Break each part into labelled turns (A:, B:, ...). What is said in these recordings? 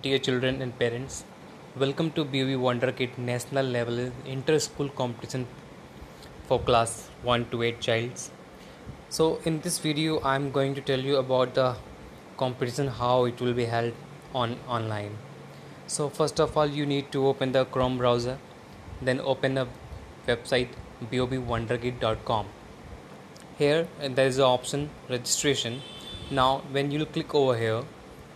A: dear children and parents. Welcome to BOB Wonder Kid National Level Inter-School Competition for Class 1 to 8 childs. So in this video, I'm going to tell you about the competition, how it will be held online. So first of all, you need to open the Chrome browser, then open the website bobwonderkid.com. Here there is an option registration. Now when you click over here,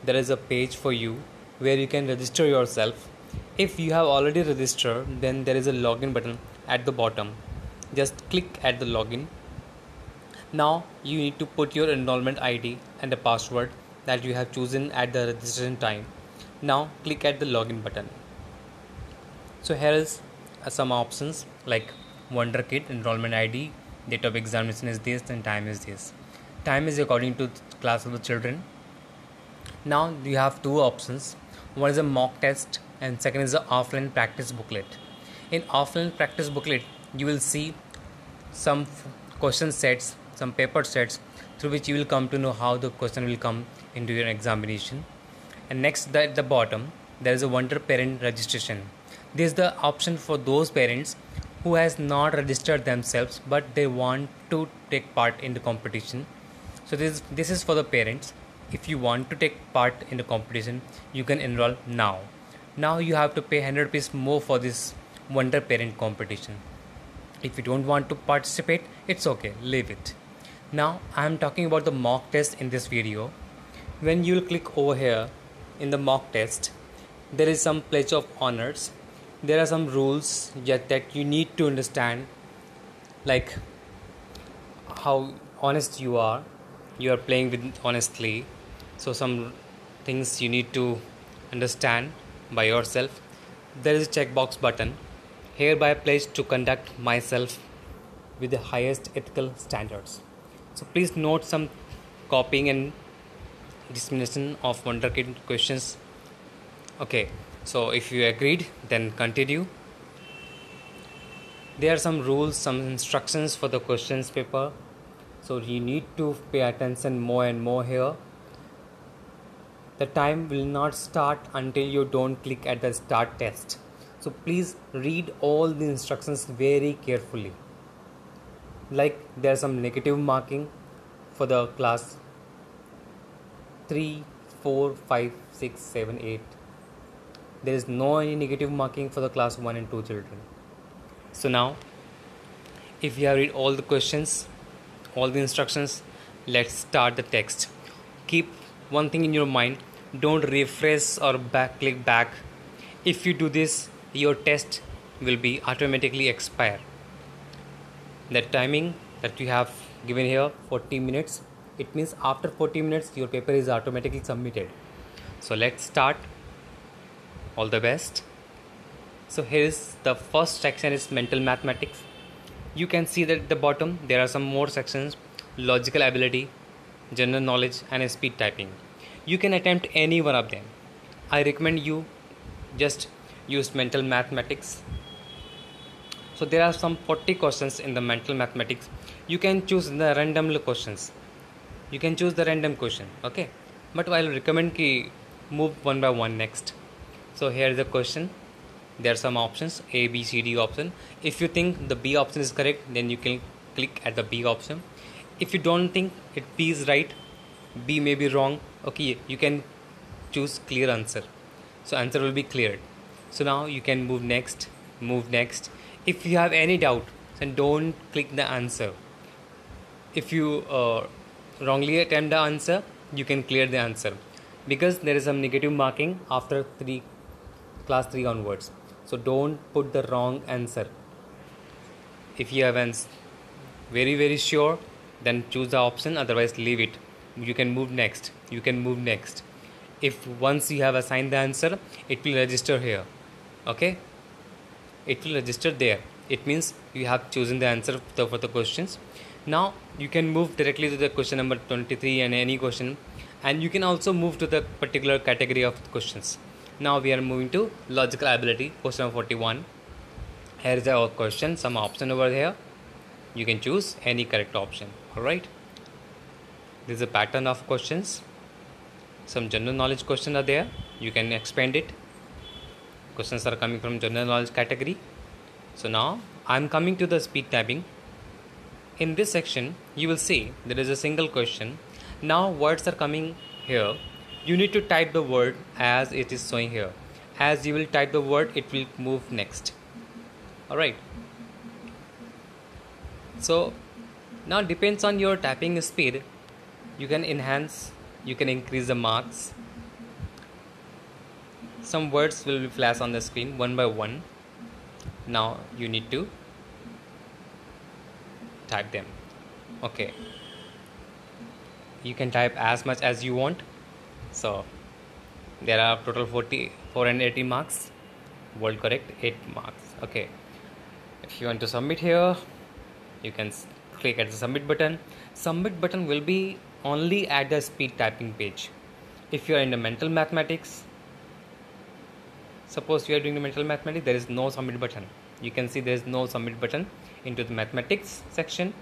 A: there is a page for you where you can register yourself. If you have already registered, then there is a login button at the bottom. Just click at the login. Now you need to put your enrollment ID and the password that you have chosen at the registration time. Now click at the login button. So here is some options like Wonder Kid enrollment ID, date of examination is this, and time is this. Time is according to the class of the children. Now you have two options. One is a mock test and second is the offline practice booklet. In offline practice booklet, you will see some question sets, some paper sets through which you will come to know how the question will come into your examination. And next at the bottom, there is a Wonder Parent registration. This is the option for those parents who has not registered themselves but they want to take part in the competition. So this is for the parents. If you want to take part in the competition, you can enroll now. Now you have to pay 100 rupees more for this Wonder Parent competition. If you don't want to participate, it's okay, leave it. Now I am talking about the mock test in this video. When you click over here in the mock test, there is some pledge of honors. There are some rules that you need to understand, like how honest you are playing with honestly. So some things you need to understand by yourself. There is a checkbox button. Hereby pledge to conduct myself with the highest ethical standards. So please note some copying and dissemination of Wonder Kid questions. Okay, so if you agreed, then continue. There are some rules, some instructions for the questions paper. So you need to pay attention more and more here. The time will not start until you don't click at the start test. So please read all the instructions very carefully. Like there are some negative marking for the class 3, 4, 5, 6, 7, 8. There is no any negative marking for the class 1 and 2 children. So now, if you have read all the questions, all the instructions, let's start the text. Keep one thing in your mind, don't refresh or click back. If you do this, your test will be automatically expire. The timing that you have given here, 40 minutes, it means after 40 minutes your paper is automatically submitted. So let's start. All the best. So here is the first section is mental mathematics. You can see that at the bottom there are some more sections: logical ability, general knowledge, and speed typing. You can attempt any one of them. I recommend you just use mental mathematics. So there are some 40 questions in the mental mathematics. You can choose the random questions. You can choose the random question, okay? But I'll recommend ki move one by one next. So here is the question. There are some options, A, B, C, D option. If you think the B option is correct, then you can click at the B option. If you don't think B is right, B may be wrong, okay, you can choose clear answer. So answer will be cleared. So now you can move next. If you have any doubt, then don't click the answer. If you wrongly attempt the answer, you can clear the answer, because there is some negative marking after class 3 onwards. So don't put the wrong answer. If you have very sure, then choose the option, otherwise leave it. You can move next. If once you have assigned the answer, it will register here, okay, it will register there. It means you have chosen the answer for the questions. Now you can move directly to the question number 23 and any question, and you can also move to the particular category of questions. Now we are moving to logical ability, question number 41. Here is our question, some option over here. You can choose any correct option. Alright, this is a pattern of questions. Some general knowledge questions are there. you can expand it. Questions are coming from general knowledge category. So now I'm coming to the speed typing. In this section you will see there is a single question. Now words are coming here. You need to type the word as it is showing here. As you will type the word, it will move next. Alright, so now depends on your typing speed. You can enhance, you can increase the marks. Some words will be flash on the screen one by one. Now you need to type them. Okay, you can type as much as you want. So there are total 480 marks. Word correct 8 marks. Okay, if you want to submit here, you can click at the submit button. Submit button will be only at the speed typing page. If you are in the mental mathematics, suppose you are doing the mental mathematics, there is no submit button. You can see there is no submit button into the mathematics section,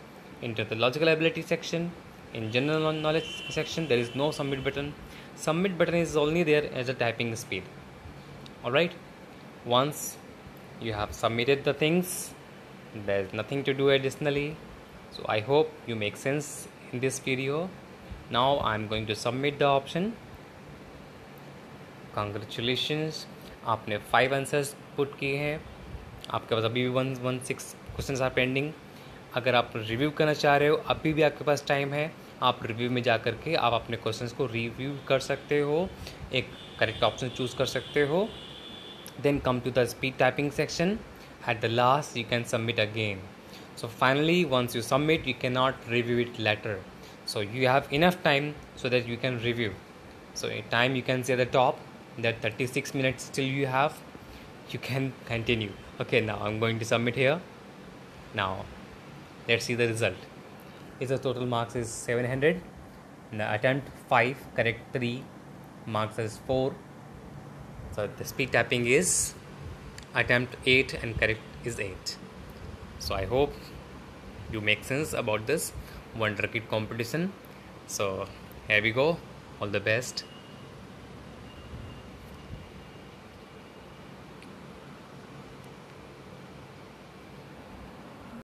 A: into the logical ability section, in general knowledge section. There is no submit button. Submit button is only there as a typing speed. Alright, once you have submitted the things, there is nothing to do additionally. So I hope you make sense in this video. Now I am going to submit the option. Congratulations, आपने 5 answers put किए हैं. आपके पास अभी भी 116 questions are pending. अगर आप review करना चाह रहे हो, अभी भी आपके पास टाइम है. आप रिव्यू में जा कर के आप अपने क्वेश्चंस को रिव्यू कर सकते हो, एक करेक्ट ऑप्शन चूज़ कर सकते हो. Then come to the speed typing section. At the last you can submit again. So finally once you submit, you cannot review it later. So you have enough time so that you can review. So in time you can see at the top that 36 minutes still you have. You can continue. Okay, now I'm going to submit here. Now let's see the result. Is the total marks is 700. The attempt 5, correct 3, marks is 4. So the speed typing is attempt 8 and correct is 8. So I hope you make sense about this Wonderkid competition. So here we go. All the best.